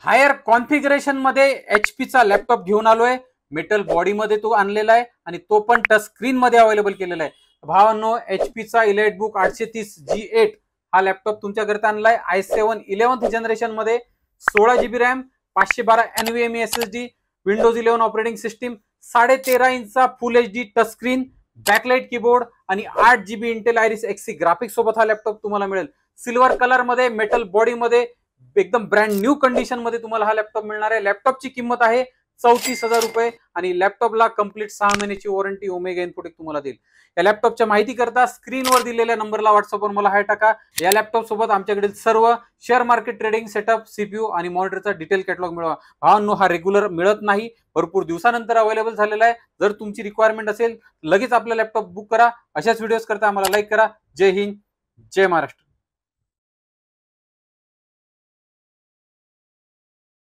Higher configuration मध्ये HP चा laptop घेऊन आलोय. मेटल बॉडी मध्ये तो आणलेला आहे आणि तो पण टच स्क्रीन मध्ये अवेलेबल केलेला आहे. भावांनो, HP चा EliteBook 830G8 हा लॅपटॉप तुमच्याकरता आणलाय. i7 11th जनरेशन मध्ये 16GB RAM, 512 NVMe SSD, Windows 11 operating system, 13.5 इंचचा full HD touch screen, backlight keyboard आणि 8GB Intel iris Xe graphics सोबत हा लॅपटॉप तुम्हाला मिळेल. सिल्वर कलर मध्ये, मेटल बॉडी मध्ये, एकदम ब्रँड न्यू कंडिशन मध्ये तुम्हाला हा लॅपटॉप मिळणार आहे. लॅपटॉपची किंमत आहे 34,000 रुपये आणि लॅपटॉपला कंप्लीट 6 महिन्याची वॉरंटी ओमेगा इन्फोटेक तुम्हाला देईल. या लॅपटॉपच्या माहिती करता स्क्रीनवर दिलेल्या नंबरला व्हॉट्सअपवर मला हाय टाका. या लॅपटॉप सोबत आमच्याकडील सर्व share market trading setup, CPU आणि मॉनिटरचा डिटेल कॅटलॉग मिळवा. भावांनो, हा रेग्युलर मिळत नाही, भरपूर दिवसानंतर अवेलेबल झालेला आहे. जर तुमची रिक्वायरमेंट असेल लगेच आपला लॅपटॉप बुक करा. अशाच व्हिडिओज करता आम्हाला लाईक करा. जय हिंद, जय महाराष्ट्र.